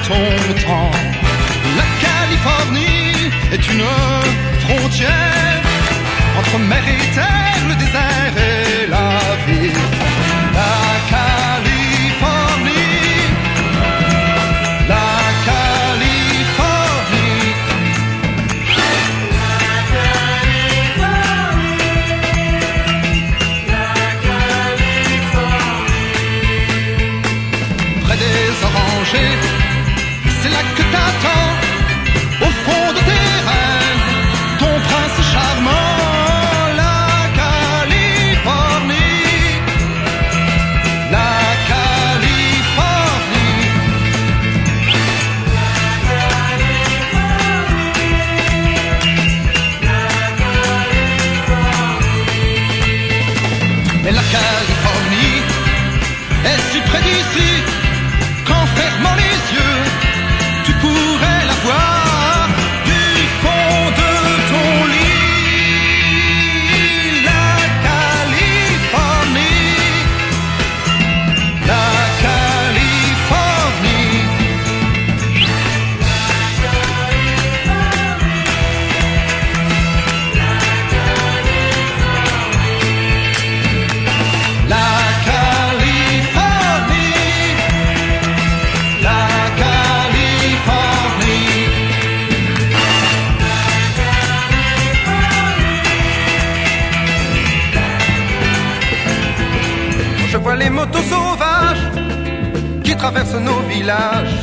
ton temps. La Californie est une frontière entre mer et terre, le désert et la ville. La Californie, la Californie, la Californie, la Californie. Près des orangers, c'est là que t'attends, au fond de tes rêves, ton prince charmant. La Californie, la Californie, mais la Californie est si près d'ici qu'en fermant les yeux, tu pourrais la voir du fond de ton lit. La Californie, la Californie, la Californie, la Californie. Je vois les motos sauvages qui traversent nos villages,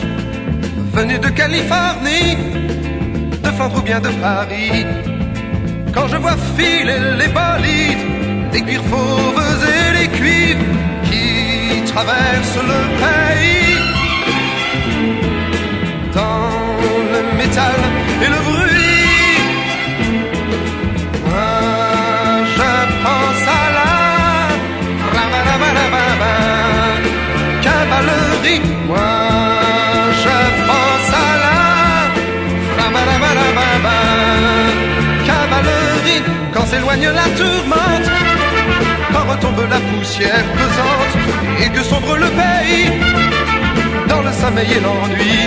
venus de Californie, de Flandre ou bien de Paris. Quand je vois filer les bolides, les cuirs fauves et les cuivres qui traversent le pays, dans le métal et le bruit, moi je pense à la cavalerie. Moi je pense à la cavalerie. Quand s'éloigne la tourmente, quand retombe la poussière pesante et que sombre le pays dans le sommeil et l'ennui,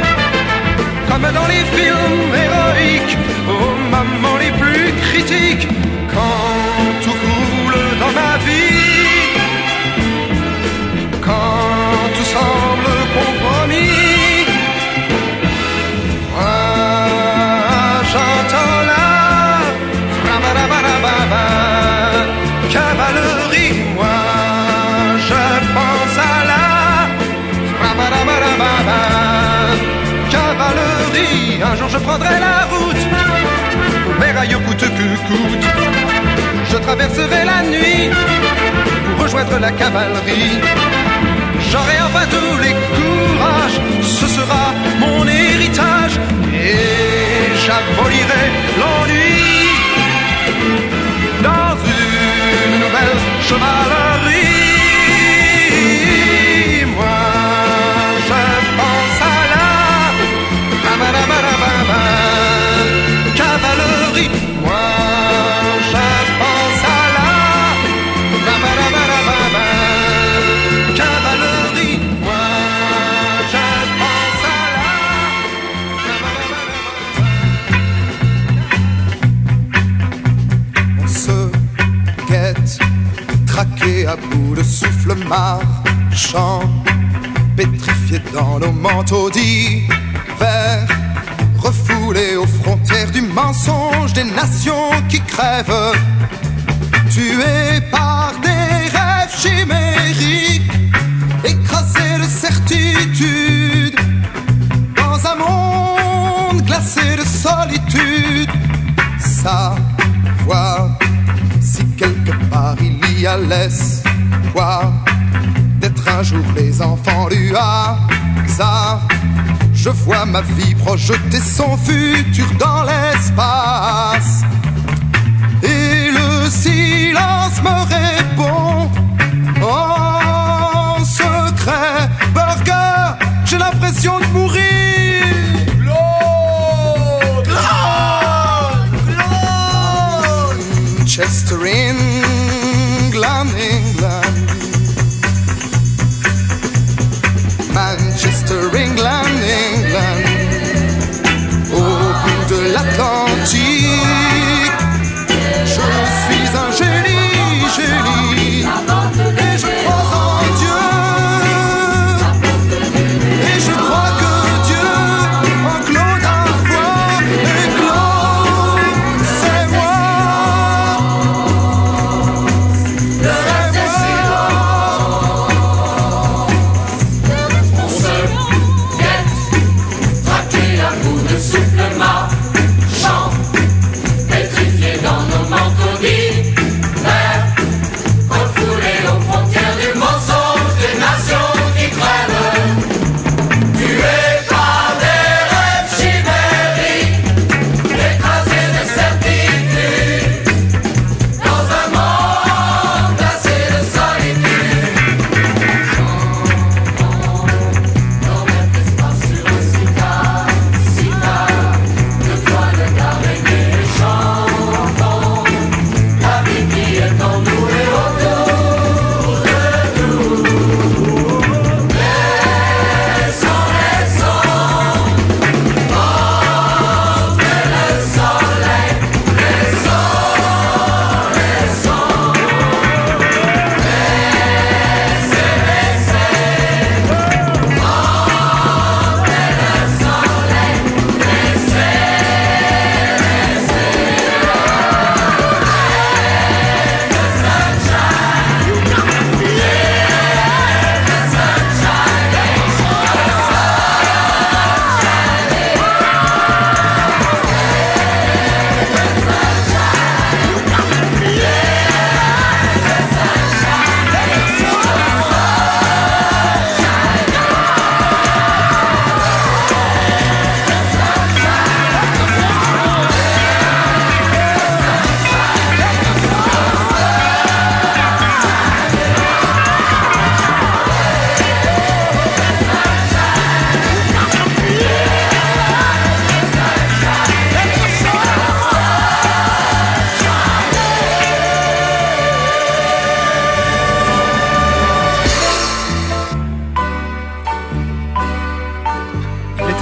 comme dans les films héroïques, aux moments les plus critiques, quand tout coule dans ma vie, quand tout semble compromis, moi j'entends la cavalerie. Moi je pense à la cavalerie. Un jour je prendrai la route vers ailleurs coûte que coûte. Je traverserai la nuit pour rejoindre la cavalerie. J'aurai enfin tous les courages, ce sera mon héritage, et j'abolirai l'ennui dans une nouvelle chevalerie. Moi je pense à la cavalerie. Moi je pense à la cavalerie. Moi je pense à la. On se guette, traqué à bout de souffle, marchant, pétrifié dans nos manteaux d'hiver, refoulés aux frontières du mensonge des nations qui crèvent, tués par des rêves chimériques, écrasés de certitude, dans un monde glacé de solitude. Savoir si quelque part il y a l'espoir d'être un jour les enfants du hasard. Je vois ma vie projeter son futur dans l'espace, et le silence me répond en secret. Burger, j'ai l'impression de mourir. Manchester, England, England. Manchester, England, England.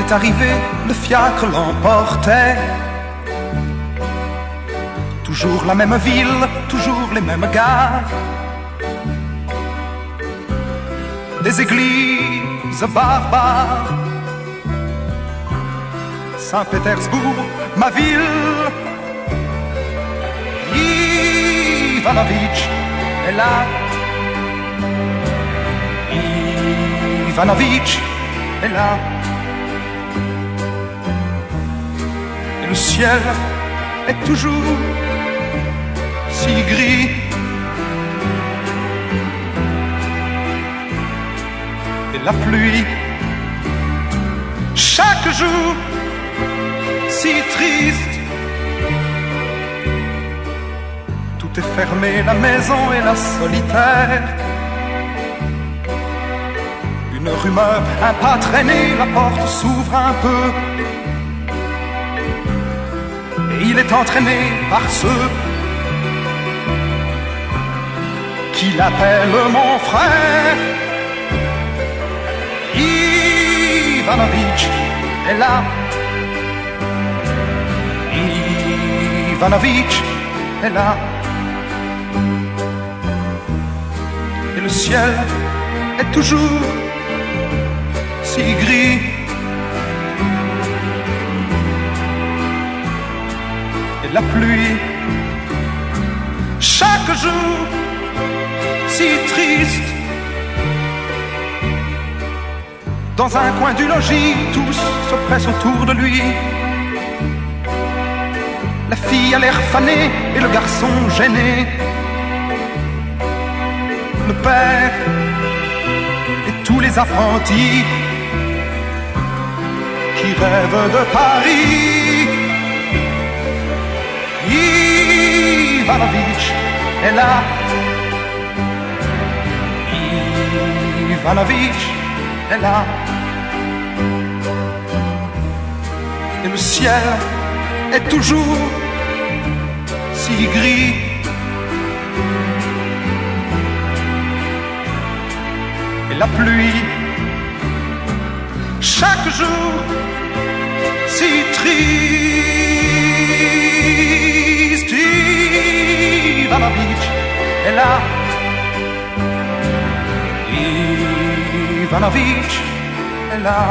était arrivé, le fiacre l'emportait. Toujours la même ville, toujours les mêmes gares. Des églises barbares. Saint-Pétersbourg, ma ville. Ivanović est là. Ivanović est là. Et le ciel est toujours si gris. Et la pluie, chaque jour, si triste. Tout est fermé, la maison et la solitaire. Une rumeur, un pas traîné, la porte s'ouvre un peu. Et il est entraîné par ceux qui l'appellent mon frère. Ivanović est là. Ivanović est là. Et le ciel est toujours si gris. Et la pluie, chaque jour, si triste. Dans un coin du logis, tous se pressent autour de lui. La fille a l'air fanée et le garçon gêné. Le père et tous les apprentis qui rêvent de Paris. Ivanović est là. Ivanović est là. Et le ciel est toujours si gris. Et la pluie, chaque jour, si triste. Ivanović est là. Ivanović est là.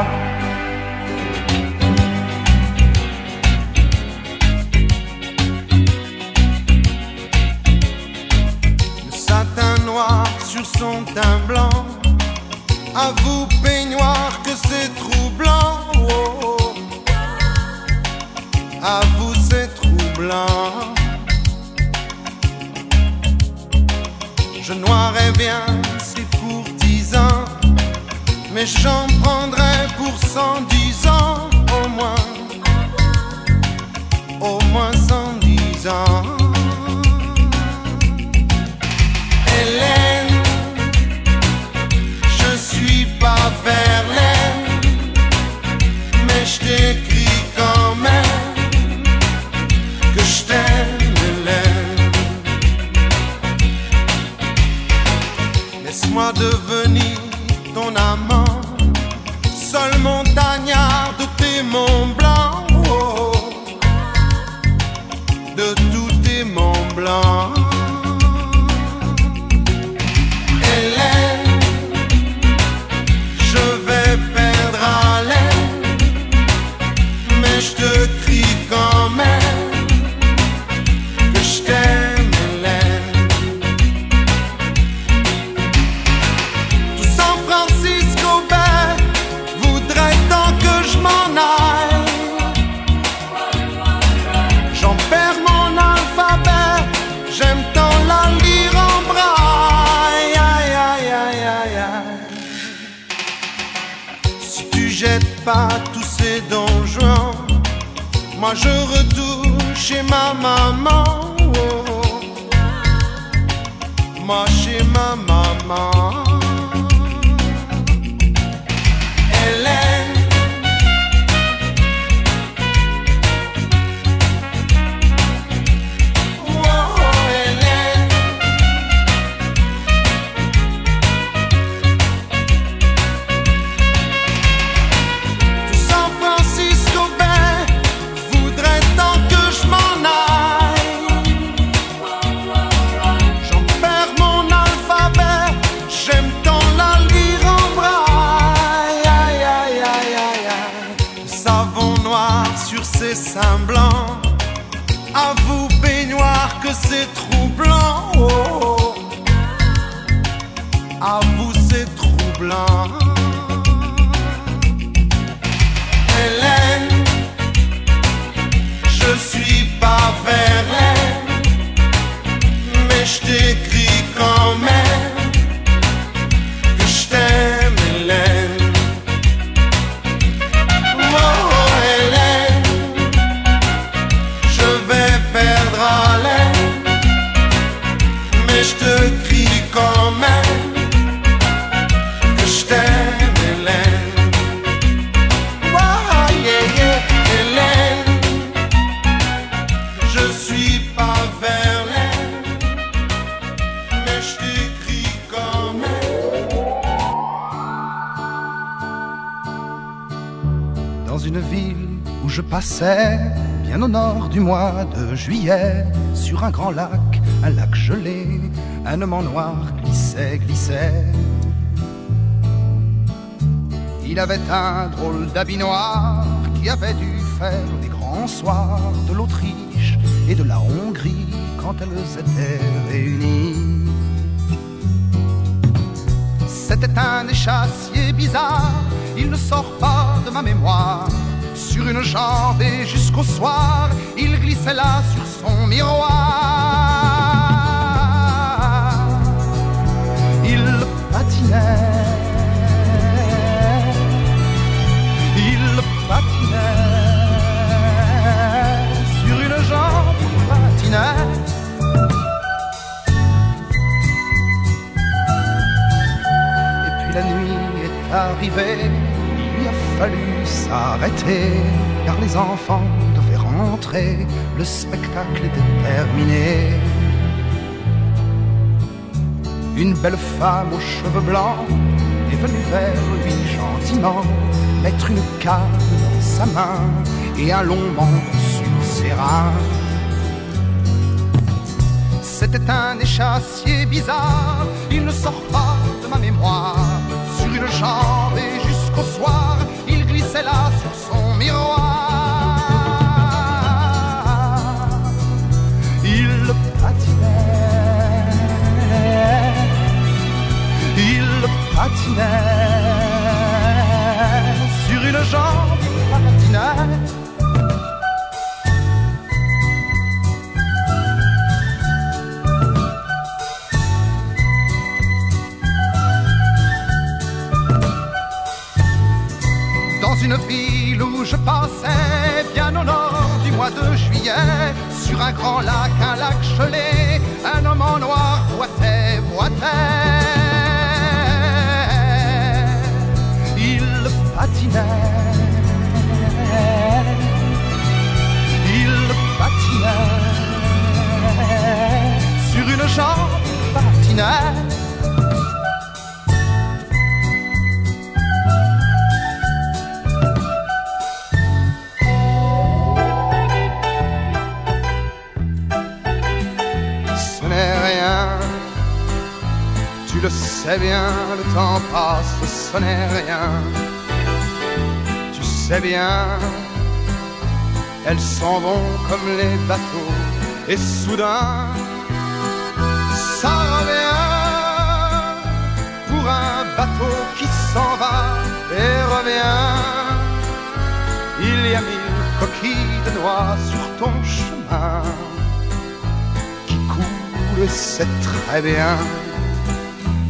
Sur son teint blanc, à vous peignoir que c'est troublant. Oh, oh. À vous c'est troublant. Je noirais bien, c'est pour 10 ans, mais j'en prendrais pour 110 ans au moins 110 ans. Hélène, je suis pas Verlaine, mais je t'écris quand même que je t'aime, Hélène. Laisse-moi devenir ton amant, seul montagnard de tes monts blancs, oh, de tous tes monts blancs. Je te crie quand même que je t'aime, Hélène. Tout San Francisco Bay voudrait tant que je m'en aille. J'en perds mon alphabet, j'aime tant la lire en braille. Aïe, aïe, aïe, aïe, aïe. Si tu jettes pas tous ces donjons, moi je retourne chez ma maman, oh. Moi chez ma maman. Hélène, oh, Hélène. Tout San sein blanc. Avoue baignoire que c'est troublant. Oh. Avoue c'est troublant. Hélène, je suis pas Verlaine, mais je t'écris quand même que je t'aime, Hélène. Oh Hélène, je vais perdre haleine, mais je te crie quand même que je t'aime, Hélène. Oh yeah, yeah, Hélène, je suis pas Verlaine, mais je t'écris quand même. Dans une ville où je passais, bien au nord du mois de juillet, sur un grand lac, un lac gelé, un homme en noir glissait, glissait. Il avait un drôle d'habit noir qui avait dû faire les grands soirs de l'Autriche et de la Hongrie quand elles étaient réunies. C'était un échassier bizarre, il ne sort pas de ma mémoire. Sur une jambe et jusqu'au soir, il glissait là sur son miroir. Il patinait, il patinait, sur une jambe il patinait. Et puis la nuit est arrivée, il lui a fallu s'arrêter, car les enfants devaient rentrer, le spectacle était terminé. Une belle femme aux cheveux blancs est venue vers lui gentiment, mettre une canne dans sa main et un long manteau sur ses reins. C'était un échassier bizarre, il ne sort pas de ma mémoire. Sur une jambe et jusqu'au soir, il glissait là sur son miroir. Il patinait, il patinait, sur une jambe il patinait. Dans une ville où je passais, bien au nord du mois de juillet, sur un grand lac, un lac gelé, un homme en noir boitait, boitait. Il patinait, il patinait, sur une jambe il patinait. Tu le sais bien, le temps passe, ce n'est rien. Tu sais bien, elles s'en vont comme les bateaux, et soudain, ça revient pour un bateau qui s'en va et revient. Il y a 1000 coquilles de noix sur ton chemin qui coulent, c'est très bien.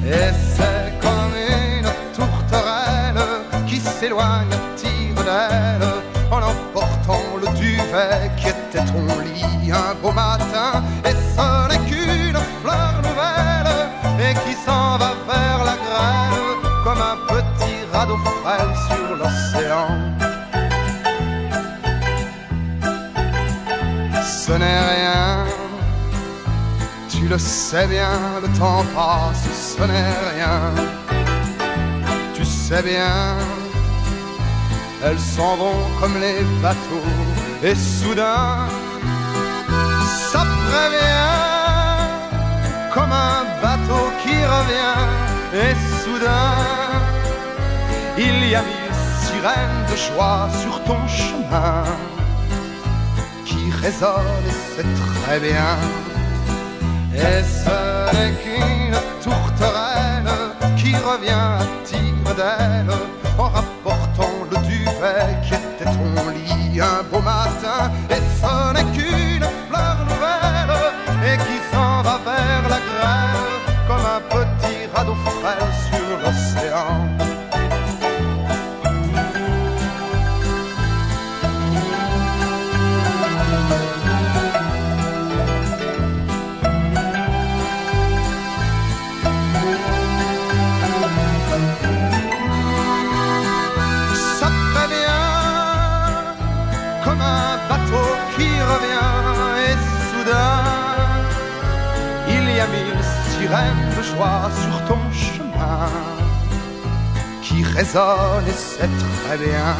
Et c'est comme une tourterelle qui s'éloigne à tire d'aile, en emportant le duvet qui était ton lit un beau matin. Et ce n'est qu'une fleur nouvelle et qui s'en va vers la grêle comme un petit radeau frêle sur l'océan. Ce n'est rien, tu le sais bien, le temps passe, ce n'est rien. Tu sais bien, elles s'en vont comme les bateaux, et soudain, ça prévient, comme un bateau qui revient, et soudain, il y a 1000 sirènes de joie sur ton chemin, qui résonne et c'est très bien. Et ce n'est qu'une tourterelle qui revient à tire d'aile en rapportant le duvet qui était ton lit un beau matin. Et ce n'est qu'une fleur nouvelle et qui s'en va vers la grêle comme un petit radeau frêle sur l'océan. Qui revient et soudain il y a mille sirènes de joie sur ton chemin qui résonnent et c'est très bien.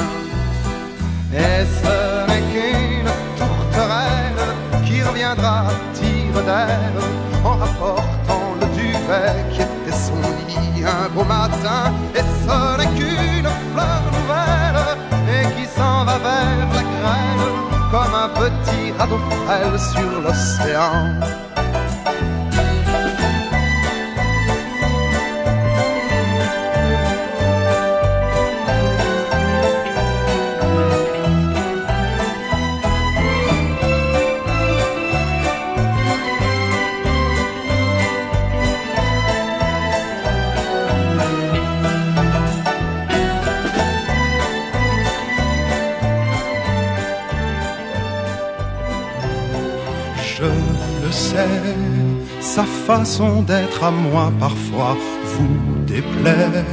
Et ce n'est qu'une tourterelle qui reviendra à tire d'aile en rapportant le duvet qui était son lit un beau matin. Et ce n'est qu'une fleur nouvelle et qui s'en va vers la grêle comme un petit radeau frêle sur l'océan. Sa façon d'être à moi parfois vous déplaît.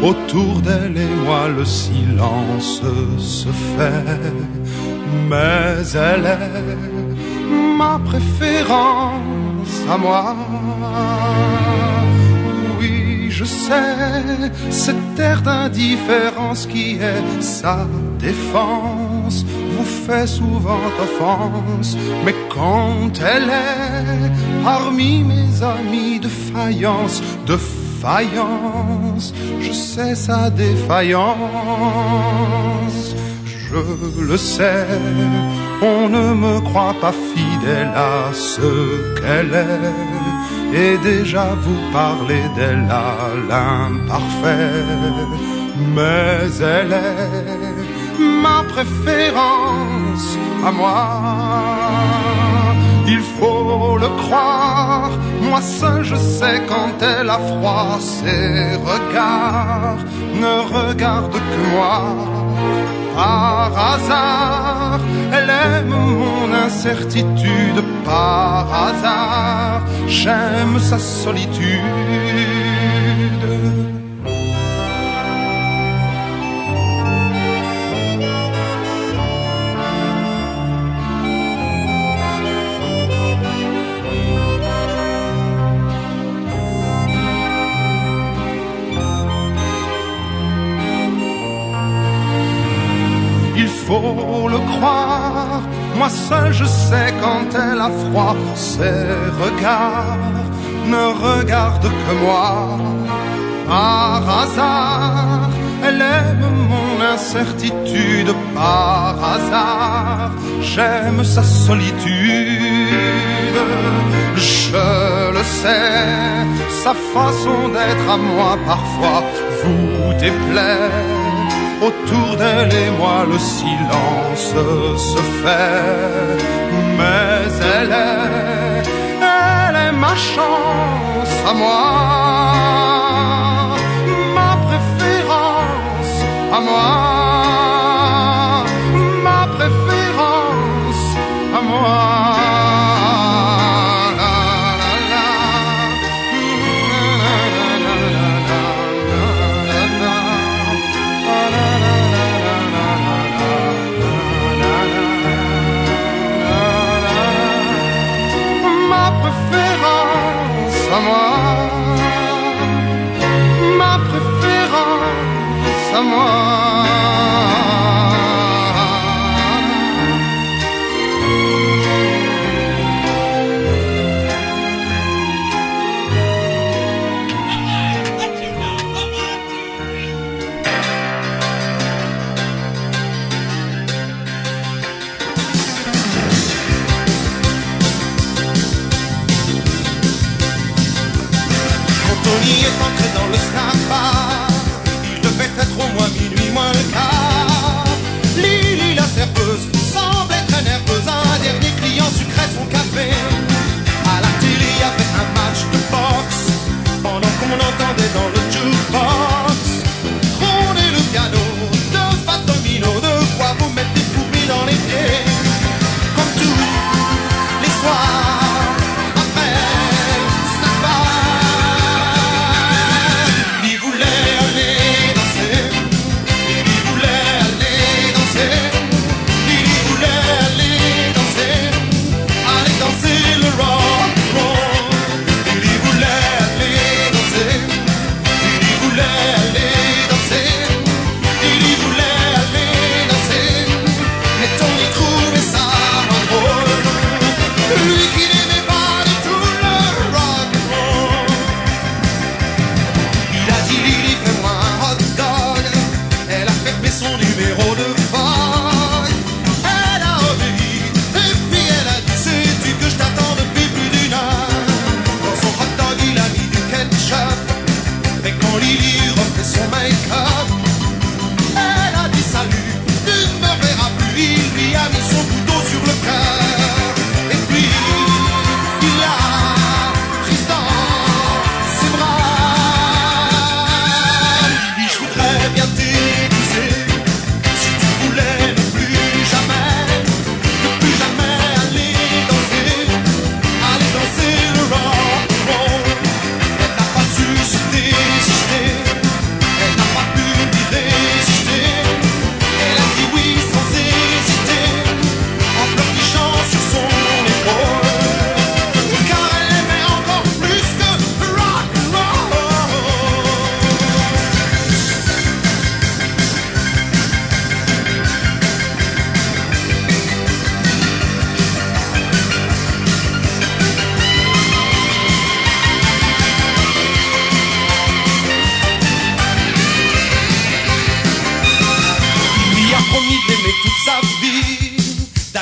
Autour d'elle et moi le silence se fait. Mais elle est ma préférence à moi. Oui, je sais, cette air d'indifférence qui est sa défense vous fait souvent offense, mais quand elle est parmi mes amis de faïence, je sais sa défaillance. Je le sais, on ne me croit pas fidèle à ce qu'elle est, et déjà vous parlez d'elle à l'imparfait, mais elle est ma préférence à moi. Il faut le croire, moi seul je sais quand elle a froid. Ses regards ne regardent que moi. Par hasard, elle aime mon incertitude. Par hasard, j'aime sa solitude. Faut le croire, moi seul je sais quand elle a froid. Ses regards ne regardent que moi. Par hasard, elle aime mon incertitude. Par hasard, j'aime sa solitude. Je le sais, sa façon d'être à moi parfois vous déplaît. Autour d'elle et moi le silence se fait. Mais elle est ma chance à moi, ma préférence à moi, ma préférence à moi. À moi, ma préférence à moi.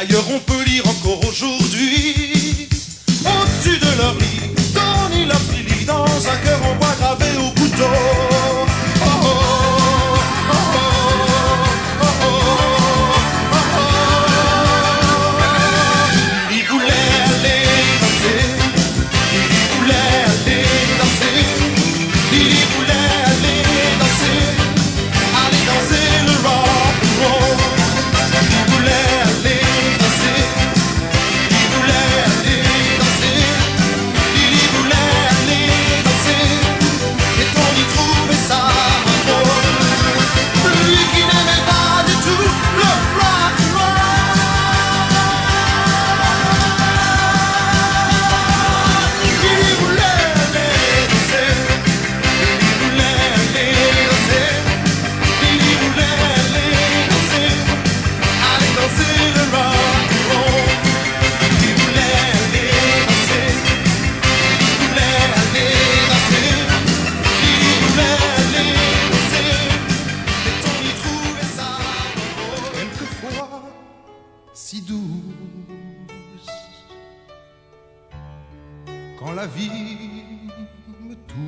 D'ailleurs on peut lire encore aujourd'hui, au-dessus de leur lit, Tony Lapsley dans un cœur en bois gravé au couteau. Oh, oh, oh, oh, oh, oh, oh, oh. Il voulait aller danser, il voulait aller danser, il voulait aller danser le rock and roll. Il voulait aller danser, il voulait aller danser, il voulait aller danser, et on y trouvait ça drôle. Lui qui n'aimait pas du tout le rock and roll. Il voulait aller danser, il voulait aller danser, il voulait aller danser le rock and roll. Il voulait aller danser, il voulait aller danser, il voulait aller danser, et on y trouvait ça drôle. Quelquefois si douce, quand la vie me touche,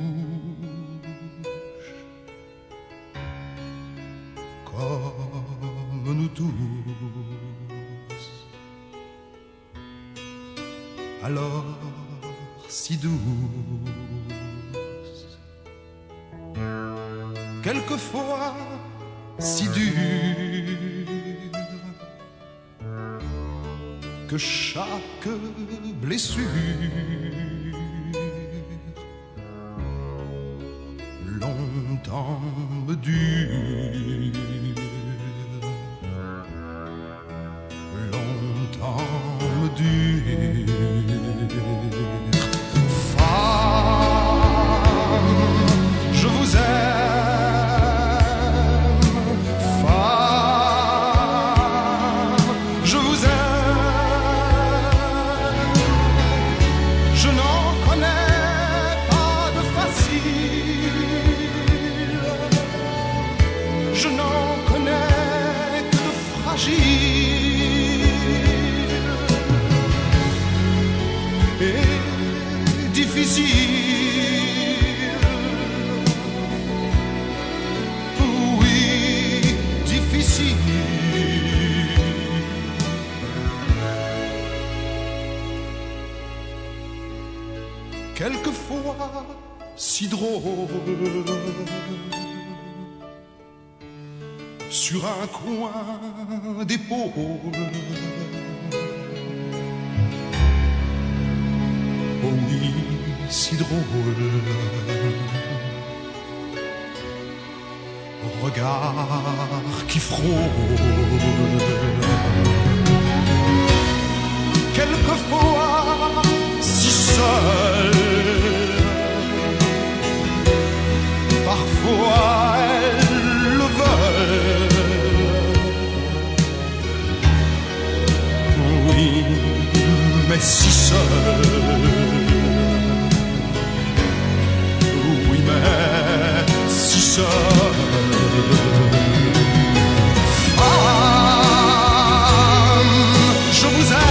comme nous tous, alors si douce, quelquefois si dure, que chaque blessure longtemps me dure, longtemps me dure. Femme, je vous aime, femme, je vous aime. Je n'en connais pas de facile, je n'en connais que de fragile et difficile. Oui, difficile. Quelquefois si drôle, sur un coin d'épaule. Oh oui, si drôle, regard qui frôle. Quelquefois si seul, parfois elles le veulent. Oui, mais si seul. Oui, mais si seul. Femme, je vous aime.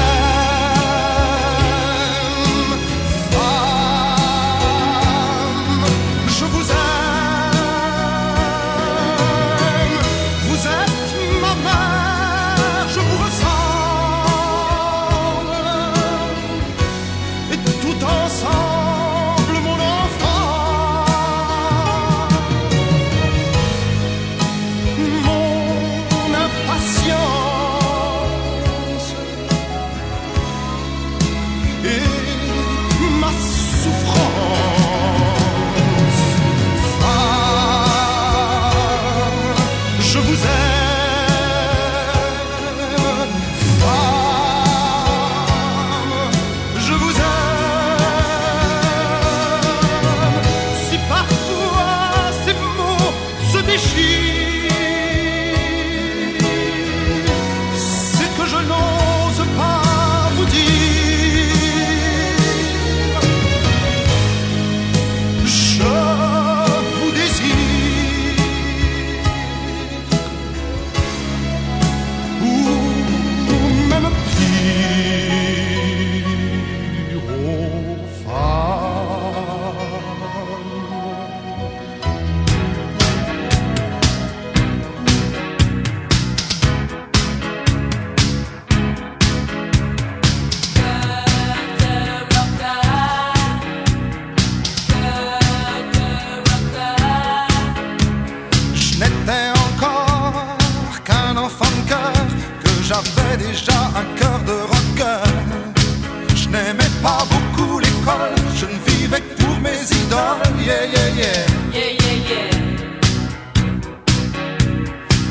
j'avais déjà un cœur de rocker. Je n'aimais pas beaucoup l'école, je ne vivais que pour mes idoles. Yeah, yeah, yeah. Yeah, yeah, yeah.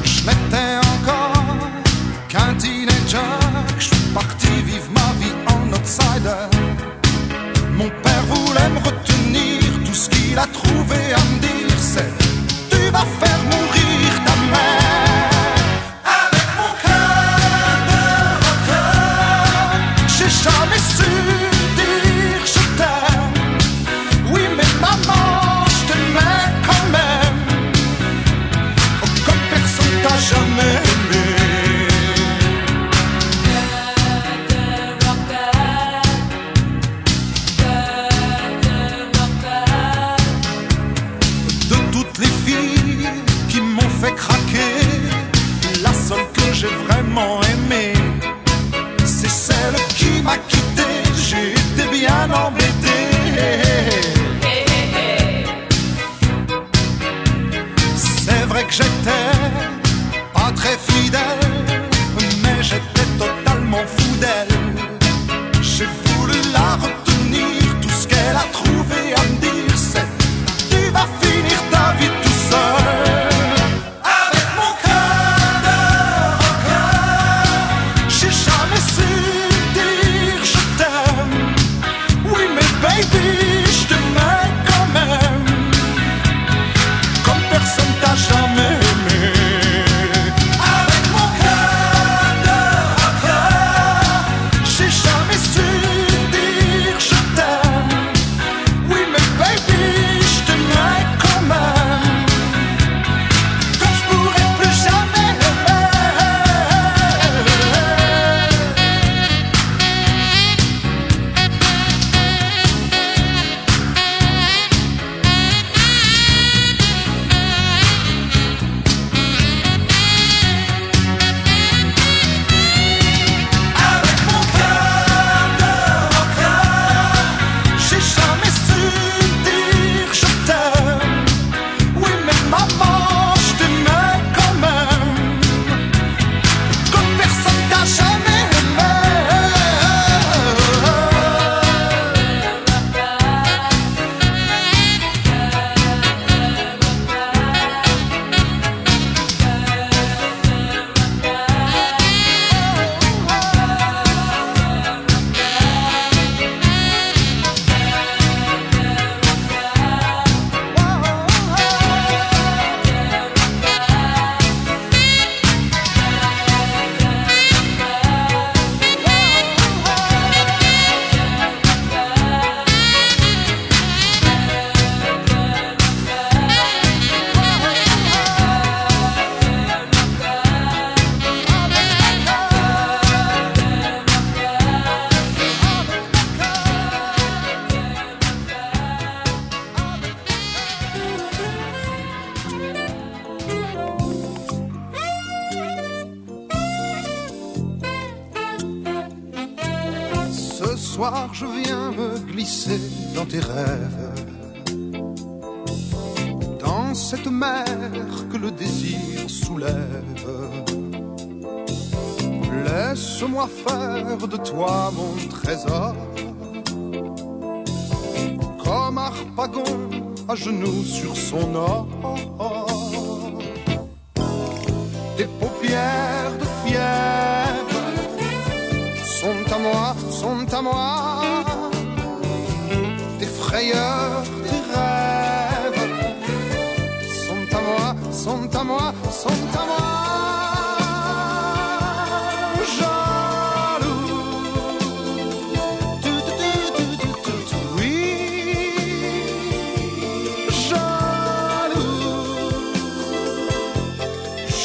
Je n'étais encore qu'un teenager, je suis parti vivre ma vie en outsider. Mon père voulait me retenir, tout ce qu'il a trouvé à me dire c'est: tu vas faire mourir ta mère. Avec mon cœur de rocker, j'ai jamais su dire je t'aime. Oui mais maman, je t'aimais quand même. Oh, comme personne t'a jamais aimé. De toutes les filles qui m'ont fait craquer, la seule que j'ai vraiment aimée, c'est celle qui m'a quitté. J'ai été bien embêté. C'est vrai que j'étais pas très fidèle, mais j'étais totalement fou d'elle. J'ai voulu la retenir, tout ce qu'elle a trouvé à me dire c'est: tu vas finir ta vie tout seul. Avec mon cœur de rocker, j'ai jamais su dire je t'aime. Oui mais baby, je t'aimais quand même. Comme personne t'a jamais aimé. Avec mon cœur de rocker, j'ai jamais su dire je t'aime. Oui mais baby, je t'aimais quand même. Comme je pourrais plus jamais aimer. Avec mon cœur de rocker, j'ai jamais su dire je t'aime. Oui mais maman, je t'aimais quand même. Comme personne t'a jamais aimé. Ce soir je viens me glisser dans tes rêves, dans cette mer que le désir soulève. Laisse-moi faire de toi mon trésor, comme Harpagon à genoux sur son or. Tes paupières de fièvre sont à moi, sont à moi. Tes frayeurs, tes rêves sont à moi, sont à moi, sont à moi. Oui, jaloux,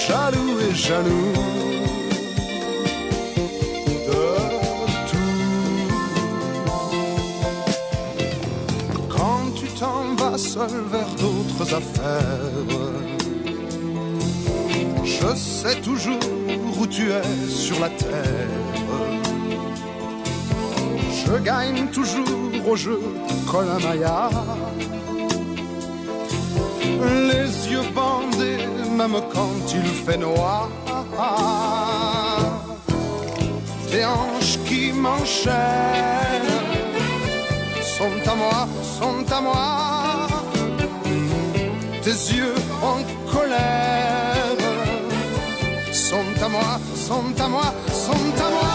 jaloux et jaloux. Seul vers d'autres affaires, je sais toujours où tu es sur la terre. Je gagne toujours au jeu Colin-Maillard, les yeux bandés même quand il fait noir. tes hanches qui m'enchaînent sont à moi, sont à moi. Tes yeux en colère sont à moi, sont à moi, sont à moi.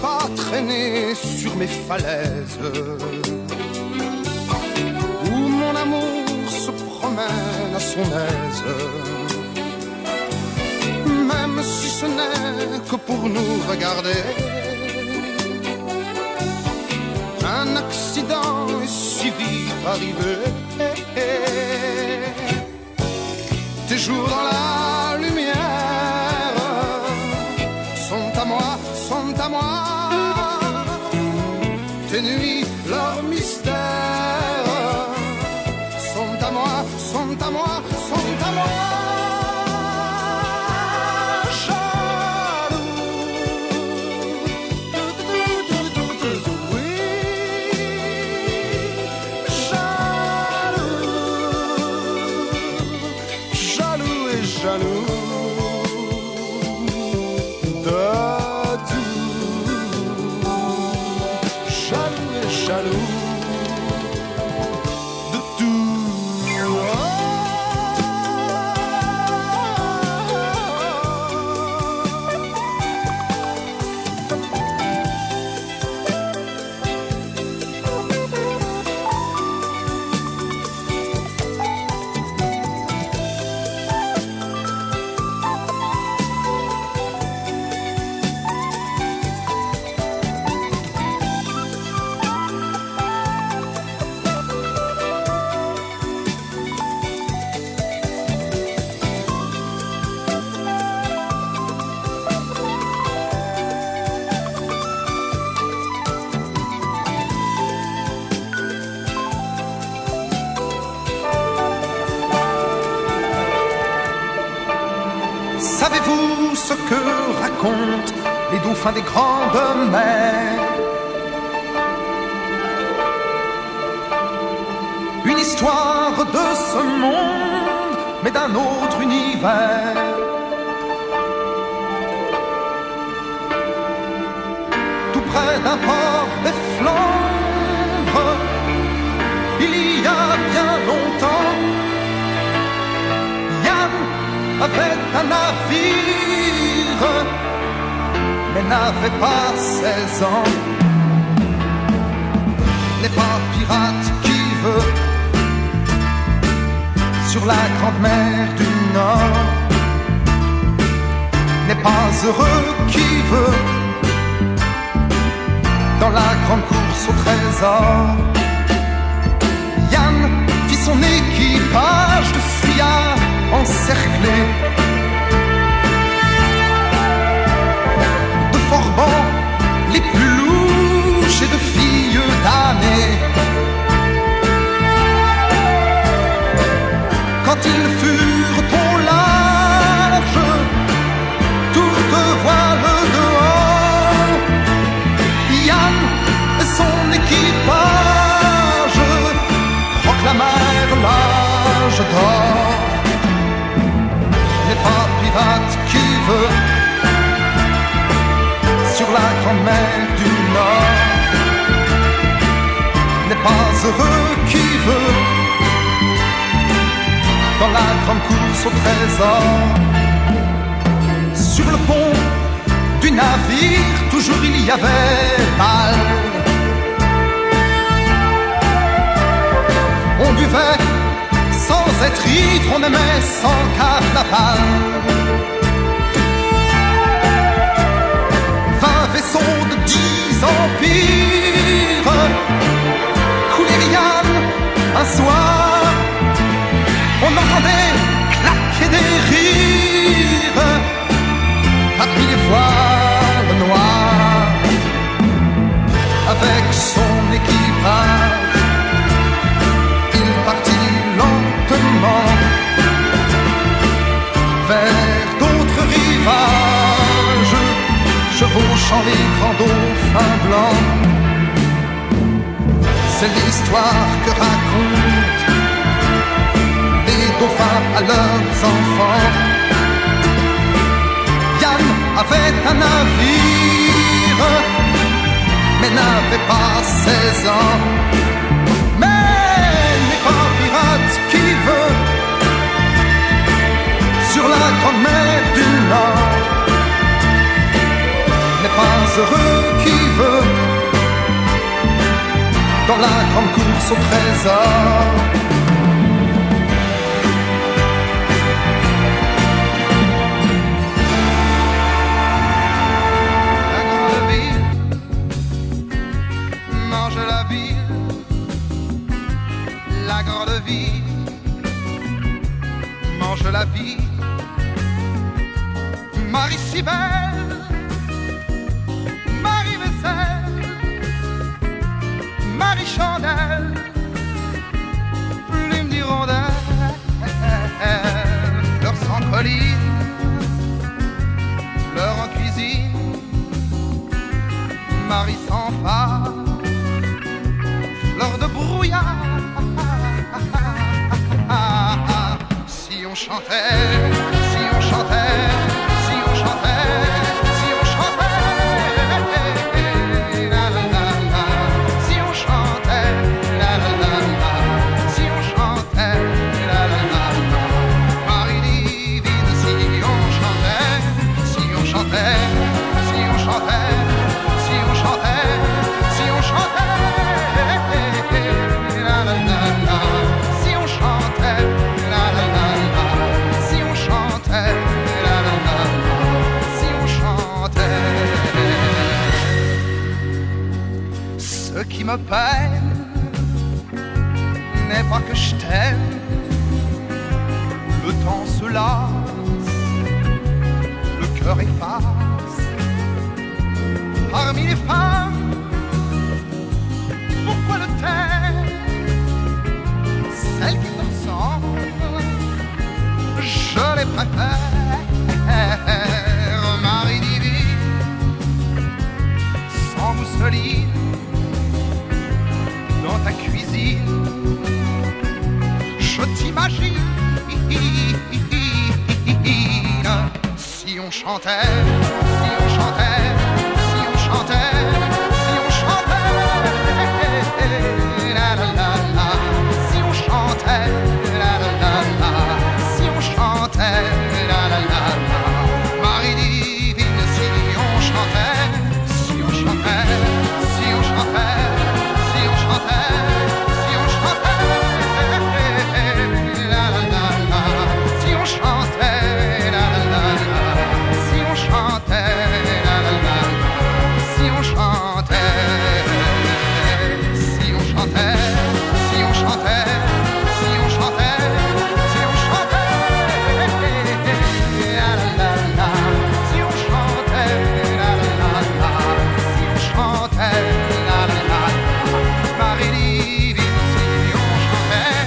Pas traîner sur mes falaises où mon amour se promène à son aise, même si ce n'est que pour nous regarder. Un accident est si vite arrivé. Tes jours dans la lumière sont à moi, sont à moi. Tes nuits, leur mystère sont à moi, sont à moi, sont à moi. Savez-vous ce que racontent les dauphins des grandes mers? Une histoire de ce monde, mais d'un autre univers. Tout près d'un port des Flandres, il y a bien longtemps, Yann avait un navire, mais n'avait pas 16 ans. N'est pas pirate qui veut sur la grande mer du Nord, n'est pas heureux qui veut dans la grande course au trésor. Yann fit son équipage de fuyards encerclés, de forbans les plus louches et de filles damnées. Quand ils furent au large, toutes voiles dehors, Yann et son équipage proclamèrent l'âge d'or. N'est pas pirate qui veut sur la grande mer du Nord, n'est pas heureux qui veut dans la grande course au trésor. Sur le pont du navire, toujours il y avait mal. On buvait sans être ivre, on aimait sans carnaval. 20 vaisseaux de 10 empires, coulait rien marchant les grands dauphins blancs. C'est l'histoire que racontent les dauphins à leurs enfants. Yann avait un navire, mais n'avait pas 16 ans. Mais n'est pas pirate qui veut sur la grande mer du Nord, n'est pas heureux qui veut dans la grande course au trésor. La grande ville mange la ville, la grande ville mange la vie. Marie si belle, Marie vaisselle, Marie chandelle, plume d'hirondelle, fleurs sans colline, fleurs en cuisine, Marie sans phare, fleurs de brouillard. Si on chantait, si on chantait, si on chantait, si on chantait, la la la la, si on chantait, la la la la, si on chantait, la la la la, Marie divine, si on chantait, si on chantait, si on chantait, si on chantait, si on chantait, la la la la, si on chantait, la la la la, si on chantait, la la la la, si on chantait. Ce qui me peine n'est pas que je t'aime, le temps se lasse, le cœur efface. Parmi les femmes, pourquoi le taire? Celles qui te ressemblent, je les préfère. Marie divine, sans mousseline, dans ta cuisine, je t'imagine. Si on chantait, si on chantait, si on chantait, si on chantait, la la la la, si on chantait, la la la la, si on chantait, la la la la, Marie divine, si on chantait, si on chantait, si on chantait, si on chantait, si on chantait, la la la la, si on chantait, la la la la, si on chantait, la la la la, si on chantait, si on chantait, si on chantait, si on chantait, si on chantait, la la la la, si on chantait, la la la la, si on chantait, la la la la, Marie divine, si on chantait,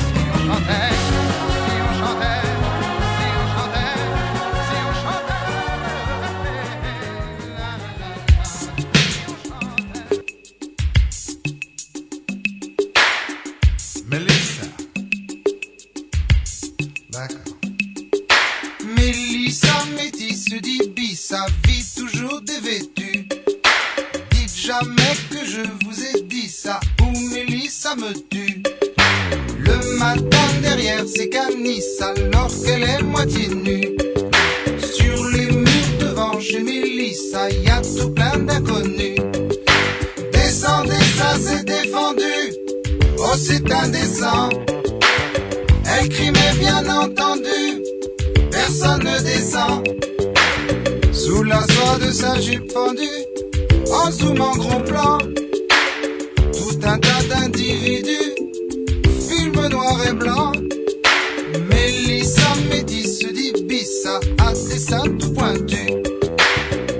si on chantait, si on chantait, si on chantait, si on chantait, la la la la, si on chantait. Mélissa. D'accord. Mélissa, métisse d'Ibissa, vie toujours dévêtue. Dites jamais que je vous ai dit ça, ou Mélissa me tue. Le matin derrière ses canisses, alors qu'elle est moitié nue. Sur les murs devant chez Mélissa, y a tout plein d'inconnus. Descendez, ça c'est défendu. Oh, c'est indécent. Elle crie, mais bien entendu, personne ne descend. Sous la soie de sa jupe fendue, en zoom en gros plan, tout un tas d'individus, film noir et blanc. Mélissa, métisse d'Ibissa, a des seins tout pointus.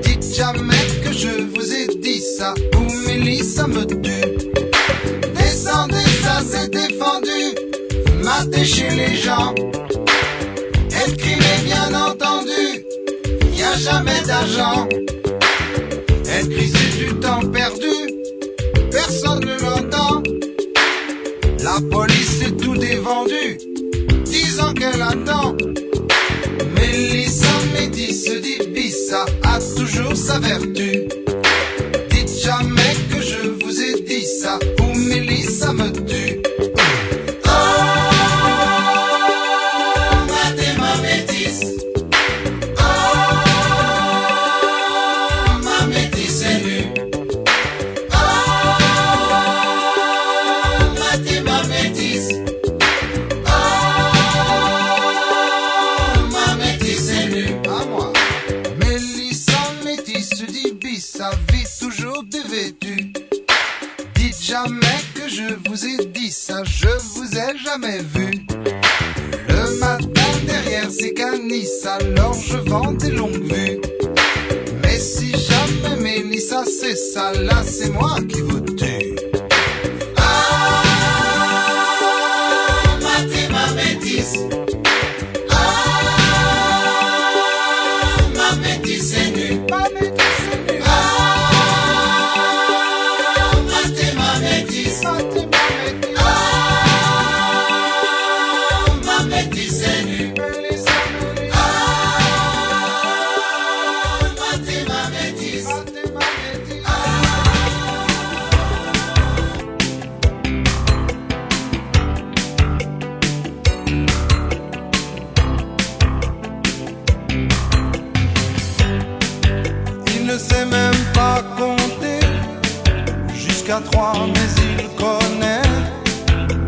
Dites jamais que je vous ai dit ça, ou Mélissa me tue. Descendez, ça c'est défendu, matez chez les gens. Elle crie, mais bien entendu, y a jamais d'argent. La police est tout dévendu, disant qu'elle attend. Mélissa Métis dit Bissa a toujours sa vertu. Dites jamais que je vous ai dit ça, ou Mélissa me tue. Je vous ai jamais vu. Le matin derrière ces canisses, alors je vends des longues vues. Mais si jamais Mélissa c'est ça, là c'est moi qui vous tue. Ah, ma métisse. Ah, ma métisse est nue. Ma métisse est nue. Ah, ma métisse. Il ne sait même pas compter jusqu'à 3, mais il connaît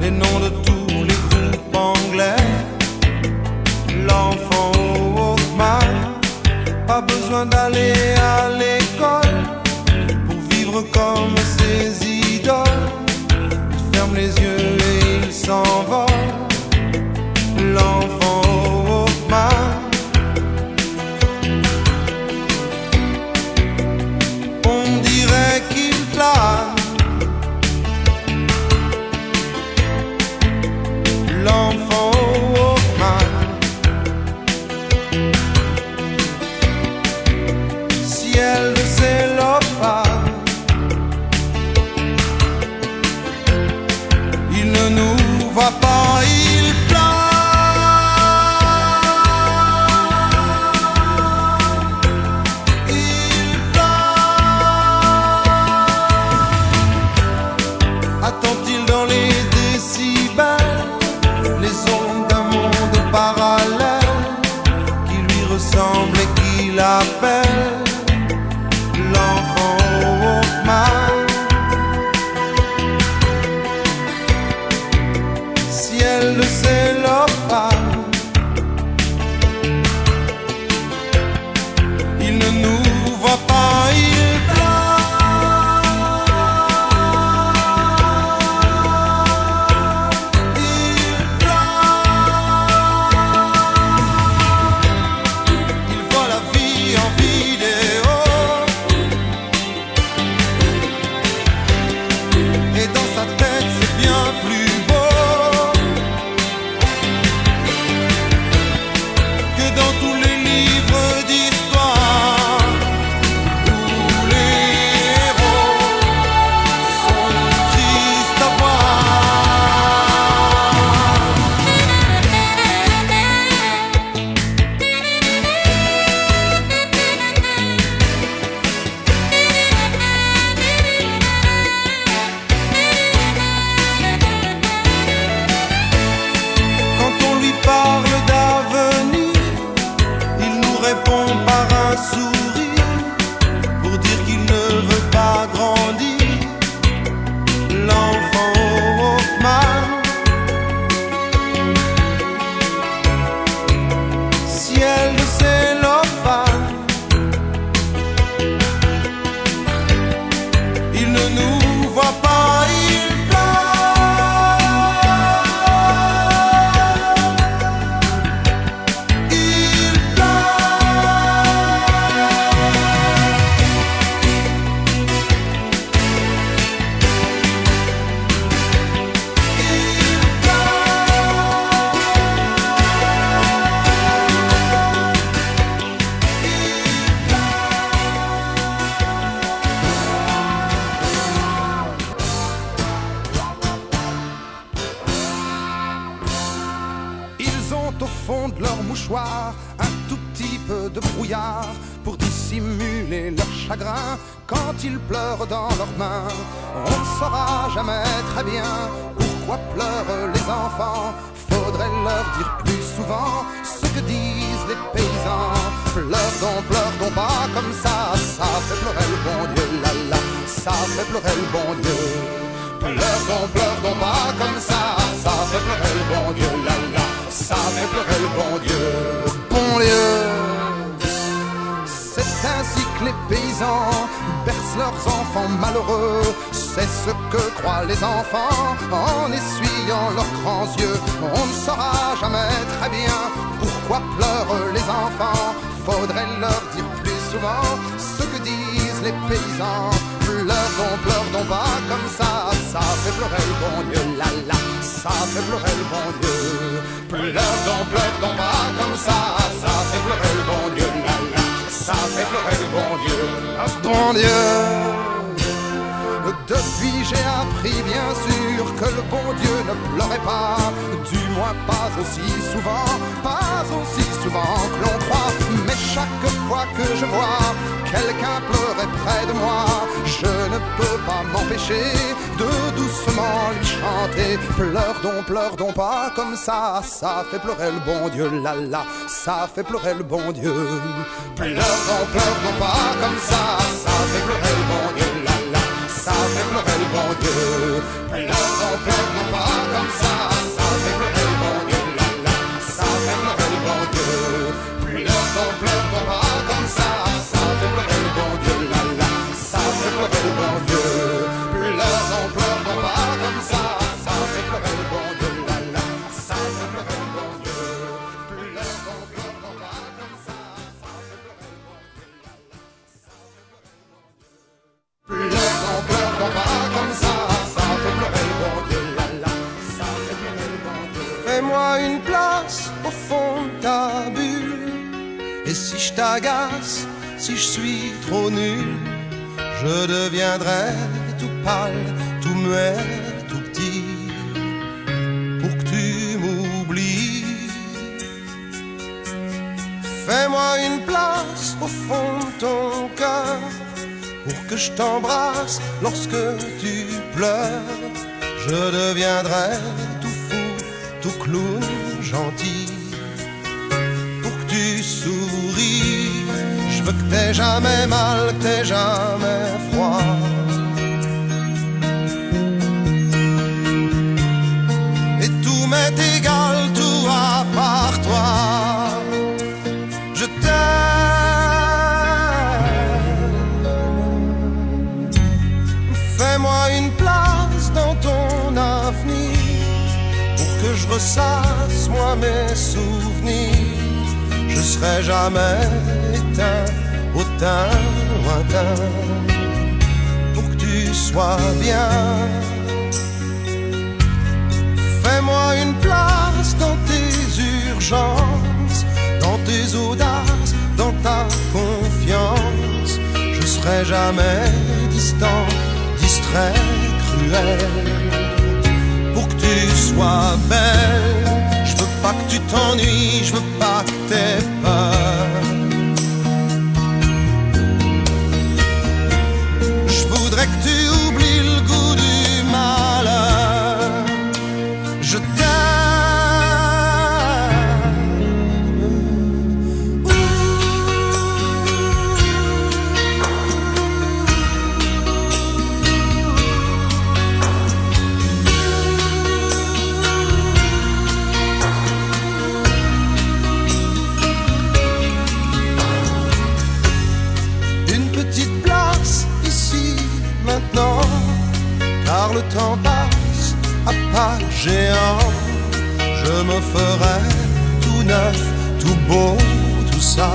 les noms de tous les groupes anglais. L'enfant au Walkman, pas besoin d'aller à l'école pour vivre comme ses idoles. Il ferme les yeux et il s'envole. L'enfant au Walkman. On dirait qu'il plane. L'enfant au Walkman. Si elle petit peu de brouillard pour dissimuler leur chagrin quand ils pleurent dans leurs mains. On ne saura jamais très bien pourquoi pleurent les enfants. Faudrait leur dire plus souvent ce que disent les paysans. Pleure donc pas comme ça fait pleurer le bon Dieu, la la, ça fait pleurer le bon Dieu. Pleure donc pas comme ça fait pleurer le bon Dieu, la la, ça fait pleurer le bon Dieu. Bon Dieu. C'est ainsi que les paysans bercent leurs enfants malheureux. C'est ce que croient les enfants en essuyant leurs grands yeux. On ne saura jamais très bien pourquoi pleurent les enfants. Faudrait leur dire plus souvent ce que disent les paysans. Pleure donc pas comme ça fait pleurer le bon Dieu, la la, ça fait pleurer le bon Dieu. Pleure donc pas comme ça fait pleurer le bon Dieu, la la, ça fait pleurer le bon Dieu. Ah, bon Dieu. Depuis j'ai appris bien sûr que le bon Dieu ne pleurait pas, du moins pas aussi souvent que l'on croit. Mais chaque fois que je vois quelqu'un pleurer près de moi, je ne peux pas m'empêcher de doucement lui chanter. Pleure donc pas comme ça fait pleurer le bon Dieu, la la, ça fait pleurer le bon Dieu. Pleure donc pas comme ça fait pleurer le bon Dieu, la la, ça fait pleurer le bon Dieu. Pleure donc pas comme ça fait pleurer le bon Dieu, la la, ça fait pleurer le bon Dieu. Pleure donc pas comme ça fait pleurer le bon Dieu, la la, ça fait pleurer le bon Dieu. Pleure donc pas comme ça fait pleurer le bon Dieu, la la, ça fait pleurer le bon Dieu. Pleure donc pas comme ça fait pleurer le bon Dieu, la la, ça fait pleurer le bon Dieu. Pleure donc pas comme ça fait pleurer le bon Dieu, la la, ça fait pleurer le bon Dieu. Fais-moi une place au fond de ta bulle. Et si je t'agace, si je suis trop nul, je deviendrai tout pâle, tout muet, tout petit, pour que tu m'oublies. Fais-moi une place au fond de ton cœur, pour que je t'embrasse lorsque tu pleures. Je deviendrai tout fou, tout clown, gentil, pour que tu souris. Je veux que t'aies jamais mal, que t'aies jamais froid. Et tout m'est égal, tout à part toi. Je t'aime. Fais-moi une place dans ton avenir, pour que je ressasse moi mes souvenirs. Je serai jamais éteint au teint lointain, pour que tu sois bien. Fais-moi une place dans tes urgences, dans tes audaces, dans ta confiance. Je serai jamais distant, distrait, cruel, pour que tu sois belle. Je veux pas que tu t'ennuies, je veux pas que t'aies peur. Je voudrais que tu oublies le goût du malheur. Je car le temps passe à pas géant. Je me ferai tout neuf, tout beau, tout ça,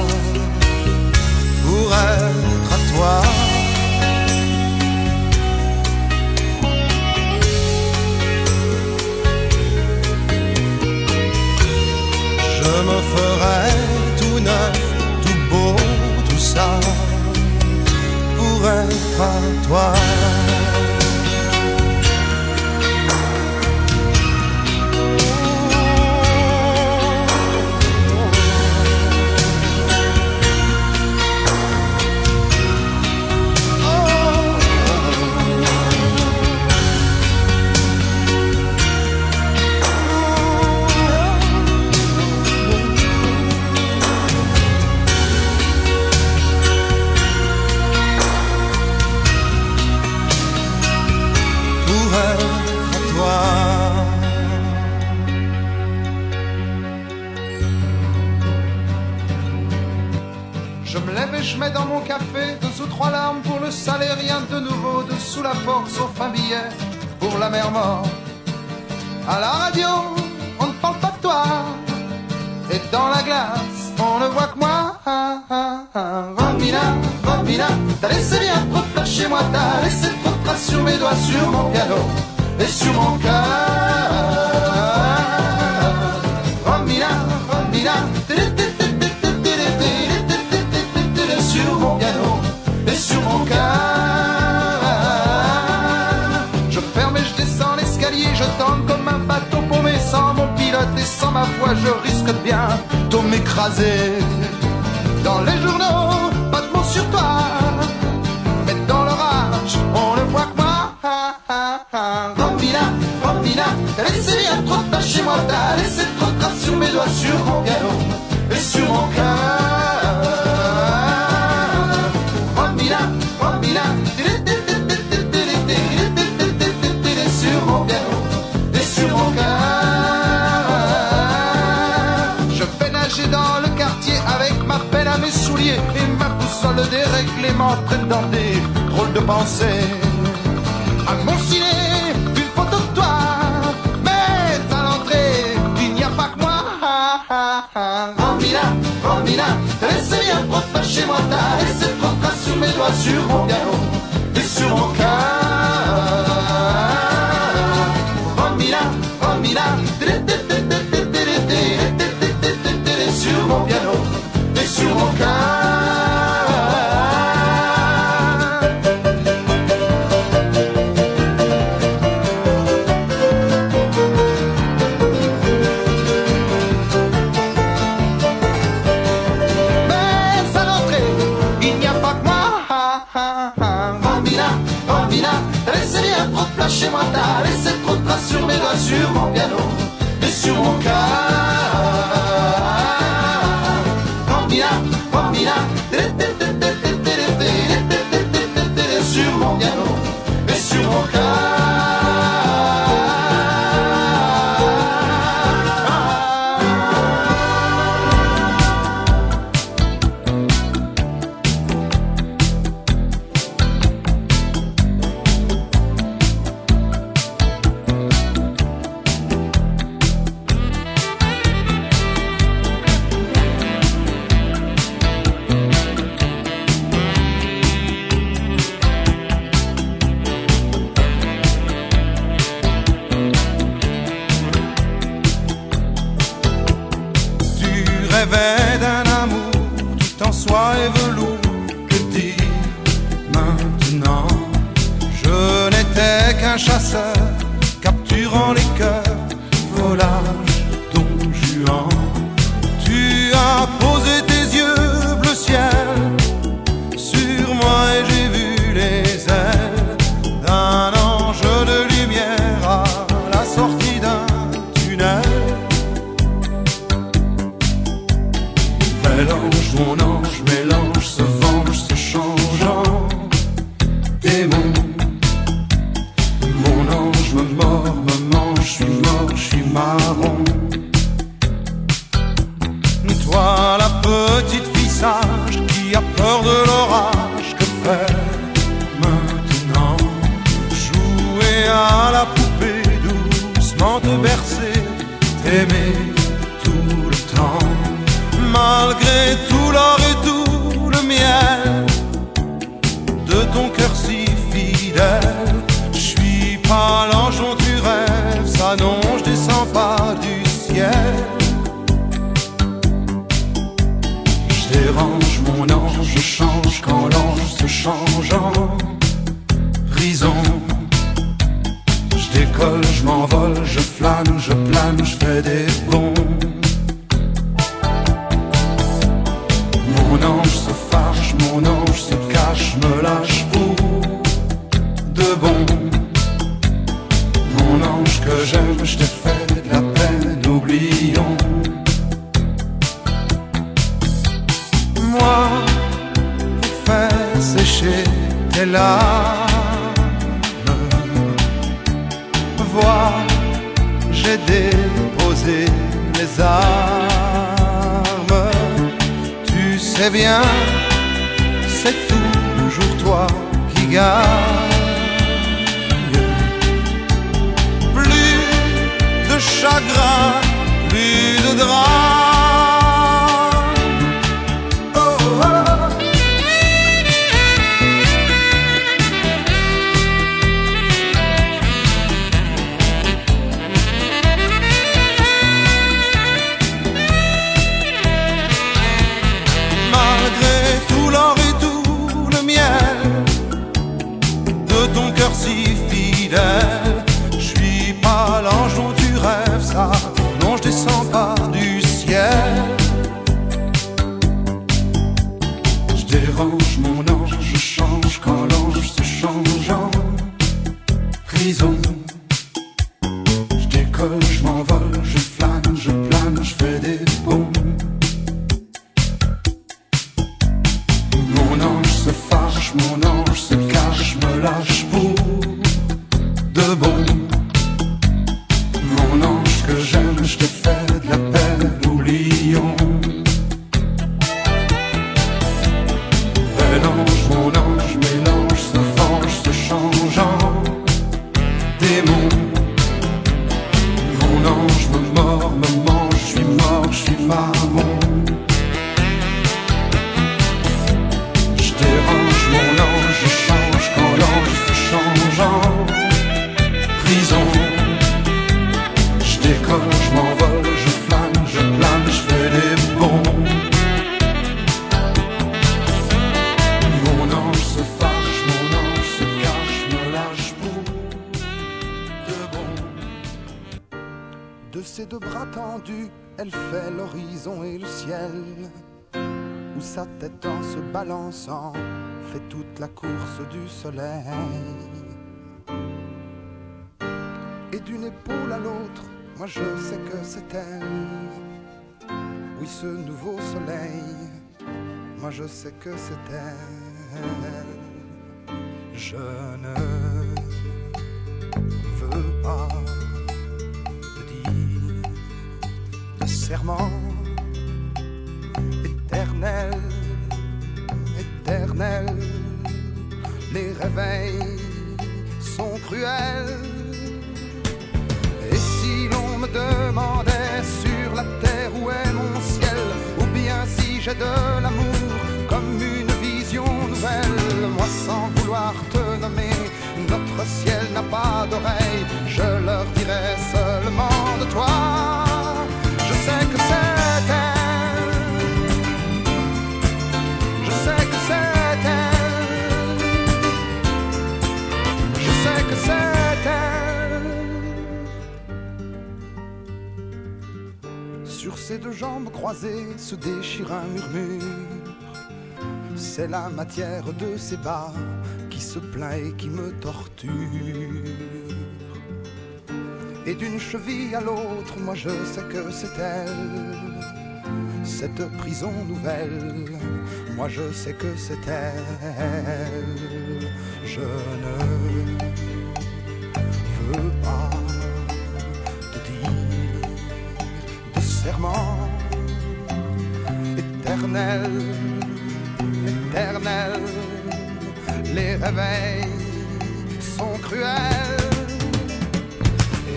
pour être à toi. Je me ferai tout neuf, tout beau, tout ça, pour être à toi. rien de nouveau dessous la force, sauf un billet pour la mer morte. À la radio, on ne parle pas de toi, et dans la glace, on ne voit que moi. Romina, Romina, t'as laissé bien trop de place chez moi, t'as laissé trop de traces sur mes doigts, sur mon piano et sur mon cœur. Romina, Romina, sur mon piano et sur mon cœur. Je ferme et je descends l'escalier, je tente comme un bateau paumé sans mon pilote et sans ma voix, je risque de bientôt m'écraser. Dans les journaux, pas de mots sur toi, mais dans l'orage, on ne voit que moi. Romina, Romina, t'as laissé bien trop de tâches chez moi, t'as laissé trop de traces sur mes doigts, sur mon piano et sur mon cœur. Romina, Romina, sur mon piano et sur mon cœur. Je vais nager dans le quartier avec ma pelle à mes souliers et ma boussole déréglée m'entraîne dans des drôles de pensées. À mon ciné, une photo de toi, mais à l'entrée, il n'y a pas que moi. Romina, Romina, t'as laissé bien trop de place chez moi, t'as laissé trop de traces sur mes doigts, sur mon piano et sur mon cœur. Romina, Romina, sur mon piano et sur mon cœur. Chez moi, t'as laissé trop de traces sur mes doigts, sur mon piano et sur mon cœur. Romina, Romina, sur mon piano et sur mon cœur. Rêvais d'un amour tout en soie et velours. Que dire maintenant? Je n'étais qu'un chasseur capturant les cœurs, volage, Don Juan. Tu as posé tes yeux bleu ciel sur moi et j'ai vu les ailes d'un ange de lumière à la sortie d'un tunnel. Mélange, mon ange, mélange, se venge, se changeant. Démon, mon ange me mord, me mange, je suis mort, je suis marron. Toi, la petite fille sage qui a peur de l'orage, que faire maintenant? Jouer à la poupée, doucement te bercer, t'aimer tout le temps. Malgré tout l'or et tout le miel de ton cœur si fidèle, je suis pas l'ange dont tu rêves, ça non, je descends pas du ciel. Je dérange mon ange, je change quand l'ange se change en prison. Je décolle, je m'envole, je flâne, je plane, je fais des bonds. Mon ange se fâche, mon ange se cache, me lâche pour de bon. Mon ange que j'aime, je t'ai fait de la peine, oublions. Moi, pour faire sécher tes larmes, vois, j'ai déposé les armes. Tu sais bien, c'est toujours toi qui gagne. Plus de chagrin, plus de drame. Si fidèle, je suis pas l'ange dont tu rêves, ça, non, je descends pas du ciel. Je dérange mon ange, je change quand l'ange se change en prison. Je décolle, je m'envole, je flâne, je plane, je fais des bonds. Mon ange se fâche, mon ange se cache, me lâche pour de bon. Mon ange que j'aime, je te fais de la peine, oublions. Mélange, mon ange, mélange, se venge, se change en démon. Mon ange me mord, me mange, je suis mort, je suis marmon. Je dérange mon ange, je change quand l'ange se change en prison. Je décolle, je m'envole, je flâne, je plane, je fais des bonds. Mon ange se fâche, mon ange se cache, me lâche pour de bon. De ses deux bras tendus, elle fait l'horizon et le ciel, où sa tête en se balançant fait toute la course du soleil. Et d'une épaule à l'autre, moi je sais que c'est elle. Oui, ce nouveau soleil, moi je sais que c'est elle. Je ne veux pas te dire de serment éternel, éternel. Les réveils sont cruels. Et si l'on me demandait sur la terre où est mon ciel, ou bien si j'ai de l'amour comme une vision nouvelle, moi sans vouloir te nommer, notre ciel n'a pas d'oreille, je leur dirai seulement de toi. Je sais que c'est elle, je sais que c'est elle, je sais que c'est elle. Sur ses deux jambes croisées se déchire un murmure. C'est la matière de ses bas qui se plaint et qui me torture. Et d'une cheville à l'autre, moi je sais que c'est elle. Cette prison nouvelle, moi je sais que c'est elle. Je ne veux pas te dire de serment éternel, éternel. Les réveils sont cruels.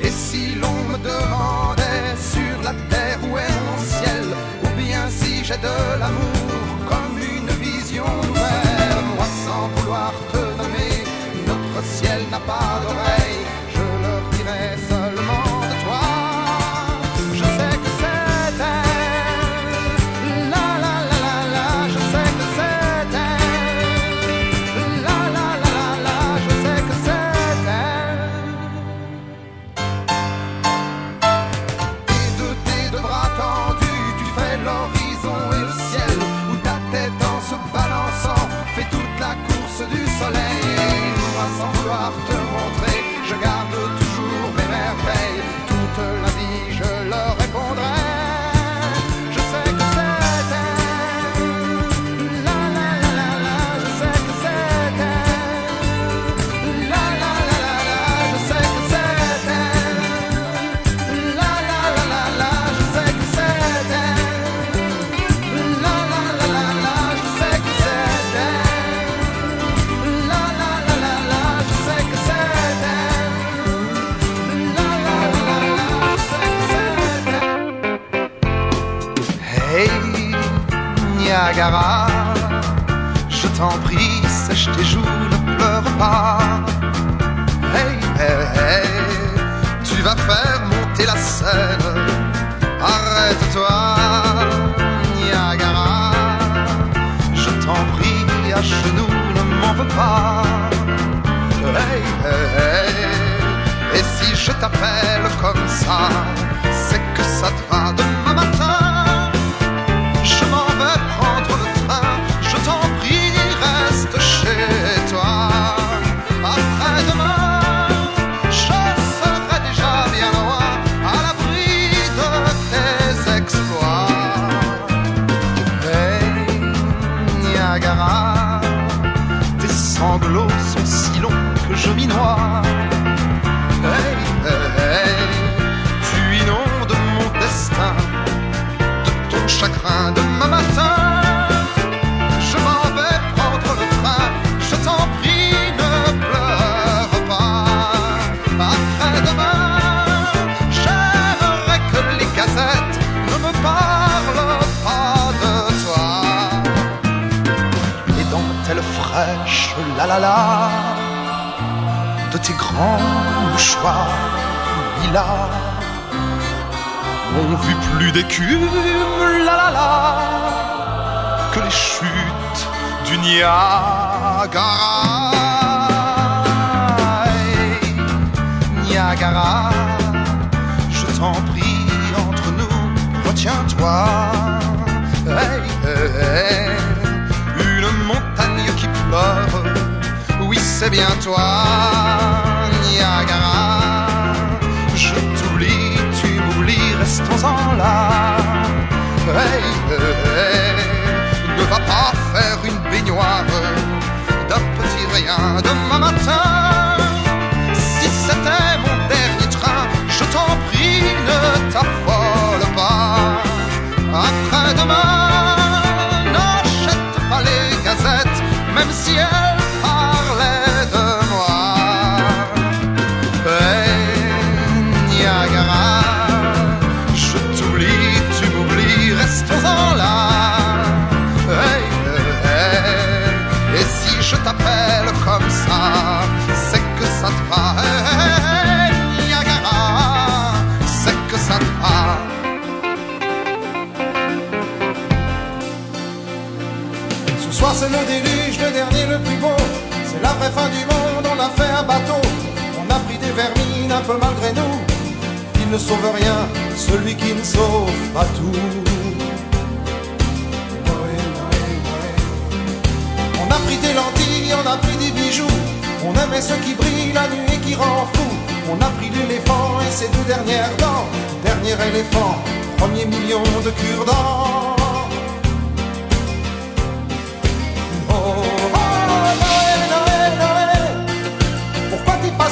Et si l'on me demandait sur la terre où est mon ciel, ou bien si j'ai de l'amour comme une vision nouvelle, moi sans vouloir te nommer, notre ciel n'a pas d'oreille, je leur dirai seulement de toi. Je sais que c'est elle, la la la la la, je sais que c'est elle, la la la la la, je sais que c'est elle. Et de tes deux bras tendus, tu fais l'horizon et le ciel, où ta tête en se balançant fait toute la course du soleil. Moi sans vouloir te montrer, je garde toujours mes merveilles. Toute la vie je leur répondrai. Je sais que c'est elle, la la la la la, je sais que c'est elle, la la la la la, je sais que c'est elle, la la la la la, je sais que c'est elle, la la la la la, je sais que c'est elle, la la la Niagara, je t'en prie, sèche tes joues, ne pleure pas. Hey, hey, hey, tu vas faire monter la scène. Arrête-toi, Niagara, je t'en prie, à genoux, ne m'en veux pas. Hey, hey, hey, et si je t'appelle comme ça, c'est que ça te va. Demain matin, je m'en vais prendre le train, je t'en prie, reste chez toi. Après-demain, je serai déjà bien loin, à l'abri de tes exploits. Hey, Niagara, tes sanglots sont si longs que je m'y noie. Hey, hey, hey, tu inondes mon destin de ton chagrin. Demain matin, je m'en vais prendre le train, je t'en prie, ne pleure pas. Après-demain, j'aimerais que les gazettes ne me parlent pas de toi. Les dentelles fraîches, la la la, de tes grands mouchoirs lilas ont vu plus d'écume, la la la, que les chutes du Niagara. Hey, Niagara, je t'en prie, entre nous, retiens-toi. Hey, hey, hey, une montagne qui pleure, oui c'est bien toi, Niagara. Je t'oublie, tu m'oublies, restons-en là. Hey, hey, hey, ne va pas faire une baignoire d'un petit rien. Demain matin, si c'était mon dernier train, je t'en prie, ne t'affole pas. Après-demain, n'achète pas les gazettes, même si elles parlaient de moi. Hey, Niagara, je t'oublie, tu m'oublies, restons-en là. Hey, hey, hey, et si je t'appelle comme ça, c'est que ça te va. Hey, Niagara, c'est que ça te va. Ce soir c'est le déluge, le dernier, le plus beau. C'est la vraie fin du monde, on a fait un bateau. On a pris des vermines un peu malgré nous. Il ne sauve rien, celui qui ne sauve pas tout. Noé, Noé, Noé. On a pris des lentilles, on a pris des bijoux. On aimait ce qui brille la nuit et qui rend fou. On a pris l'éléphant et ses deux dernières dents. Dernier éléphant, premier million de cure-dents.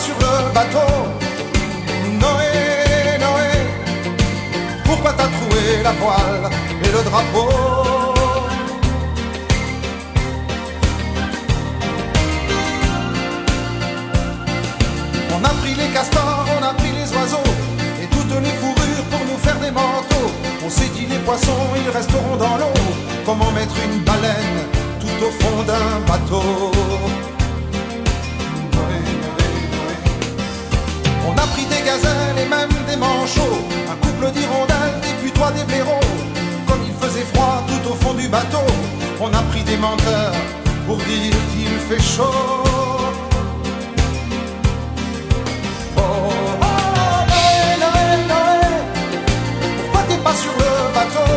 Sur le bateau, Noé, Noé, pourquoi t'as troué la voile et le drapeau? On a pris les castors, on a pris les oiseaux et toutes les fourrures pour nous faire des manteaux. On s'est dit les poissons, ils resteront dans l'eau. Comment mettre une baleine tout au fond d'un bateau? On a pris des gazelles et même des manchots, un couple d'hirondelles, des putois, des blaireaux. Comme il faisait froid tout au fond du bateau, on a pris des menteurs pour dire qu'il fait chaud. Oh, oh, Noé, Noé, Noé, pourquoi t'es pas sur le bateau?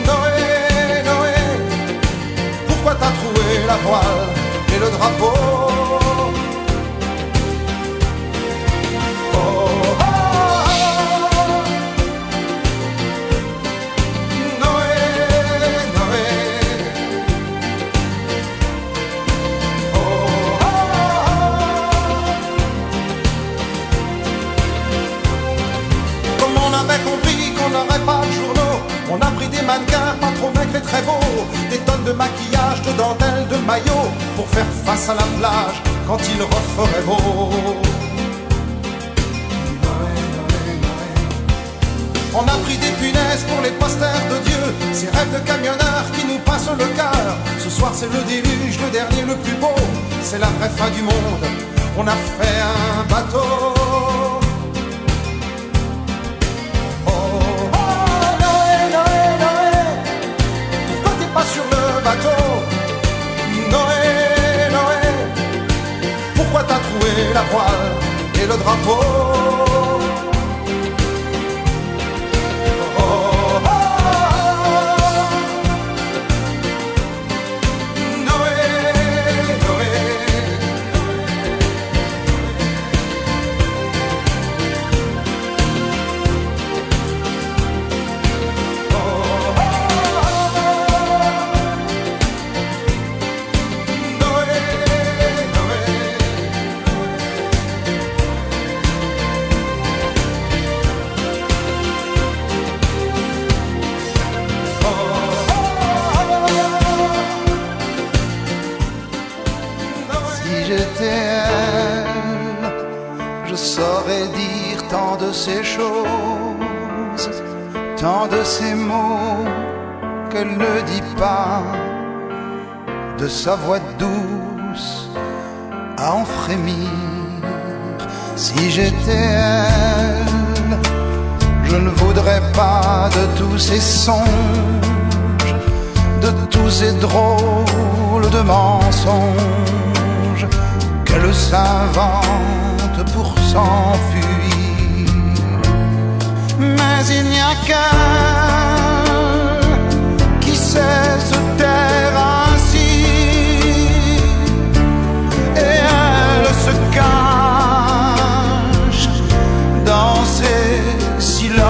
Noé, Noé, pourquoi t'as troué la voile et le drapeau? On a pris des mannequins pas trop maigres et très beaux, des tonnes de maquillage, de dentelles, de maillots, pour faire face à la plage quand il referait beau. On a pris des punaises pour les posters de Dieu, ces rêves de camionneurs qui nous passent le cœur. Ce soir c'est le déluge, le dernier, le plus beau, c'est la vraie fin du monde. On a fait un bateau. Oh, oh, Noé, Noé, Noé, pourquoi t'es pas sur le bateau? Noé, Noé, pourquoi t'as troué la voile et le drapeau? Ces choses, tant de ces mots qu'elle ne dit pas, de sa voix douce à en frémir. Si j'étais elle, je ne voudrais pas de tous ces songes, de tous ces drôles de mensonges qu'elle s'invente pour s'enfuir. Mais il n'y a qu'elle qui sait se taire ainsi, et elle se cache dans ses silences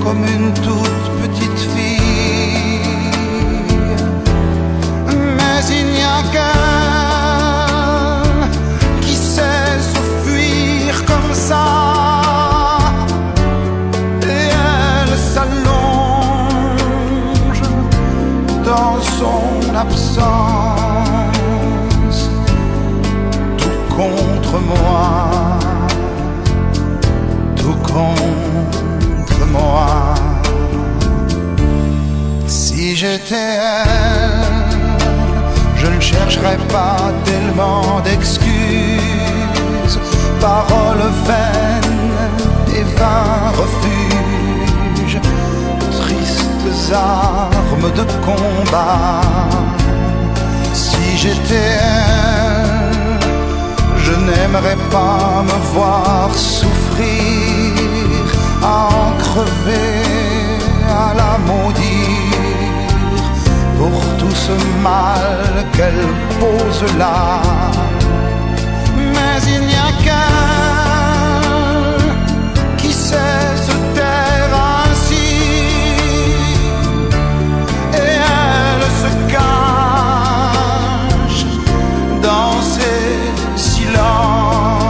comme une toute petite fille. Mais il n'y a qu'elle qui sait se fuir comme ça, dans son absence, tout contre moi, tout contre moi. Si j'étais elle, je ne chercherais pas tellement d'excuses, paroles vaines et vains refuges, tristes armes de combat. Si j'étais elle, je n'aimerais pas me voir souffrir, à en crever, à la maudire pour tout ce mal qu'elle pose là. Mais il n'y a qu'elle qui sait se taire ainsi, et elle se cache dans ses silences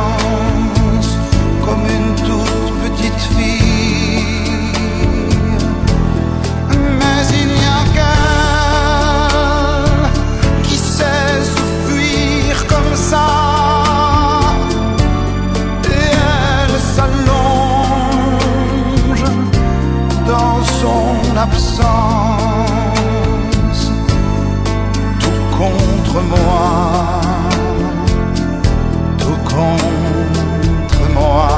comme une toute petite fille. Mais il n'y a qu'elle qui sait se fuir comme ça, et elle s'allonge dans son absence, tout contre moi, tout contre moi.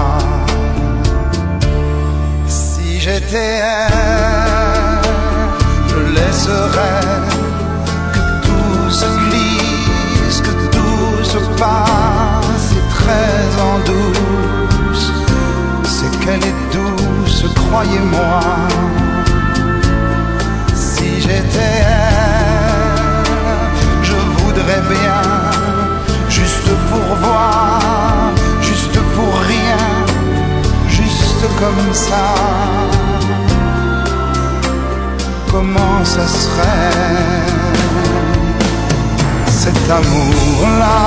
Si j'étais elle, je laisserais que tout se glisse, que tout se passe, et très en douce. C'est qu'elle est douce, croyez-moi. Si j'étais elle, je voudrais bien, juste pour voir, juste pour rien, juste comme ça. Comment ça serait, cet amour-là?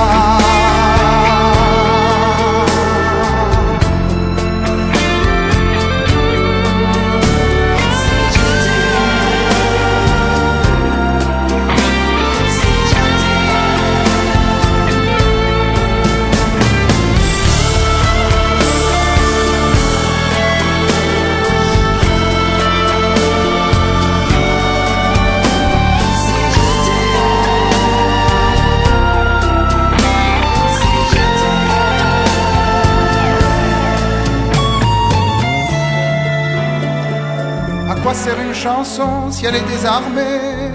sert une chanson si elle est désarmée?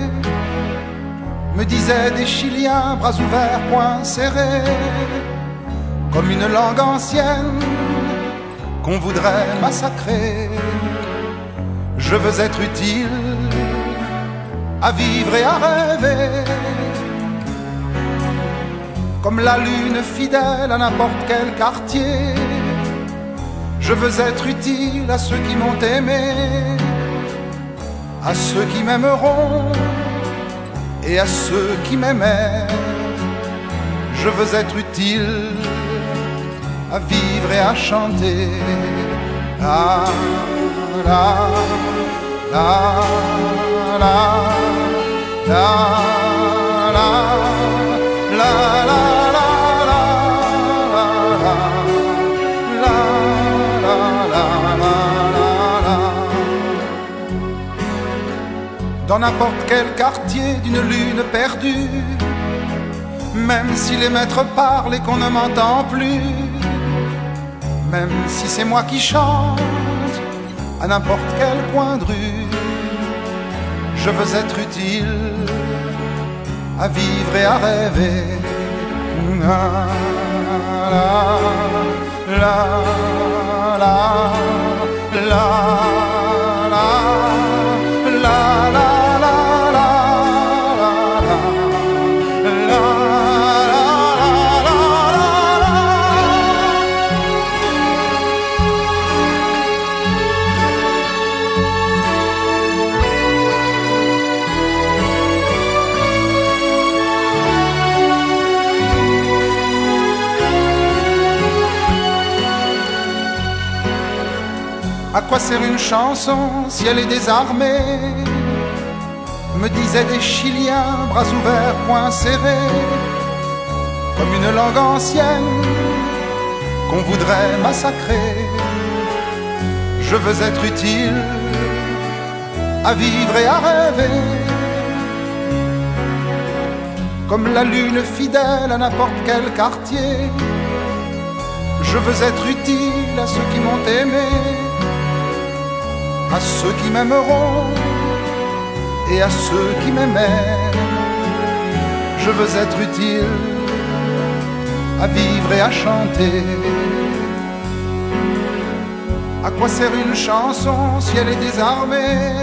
Me disaient des Chiliens, bras ouverts, poings serrés, comme une langue ancienne qu'on voudrait massacrer. Je veux être utile à vivre et à rêver, comme la lune fidèle à n'importe quel quartier. Je veux être utile à ceux qui m'ont aimé, à ceux qui m'aimeront et à ceux qui m'aimaient. Je veux être utile à vivre et à chanter. La, la, la, la, la, la, la, la, dans n'importe quel quartier d'une lune perdue, même si les maîtres parlent et qu'on ne m'entend plus, même si c'est moi qui chante à n'importe quel coin de rue, je veux être utile à vivre et à rêver. La, la, la, la, la, la, la. À quoi sert une chanson si elle est désarmée? Me disaient des Chiliens, bras ouverts, poings serrés, comme une langue ancienne qu'on voudrait massacrer. Je veux être utile à vivre et à rêver, comme la lune fidèle à n'importe quel quartier. Je veux être utile à ceux qui m'ont aimé, à ceux qui m'aimeront et à ceux qui m'aimaient. Je veux être utile à vivre et à chanter. À quoi sert une chanson si elle est désarmée?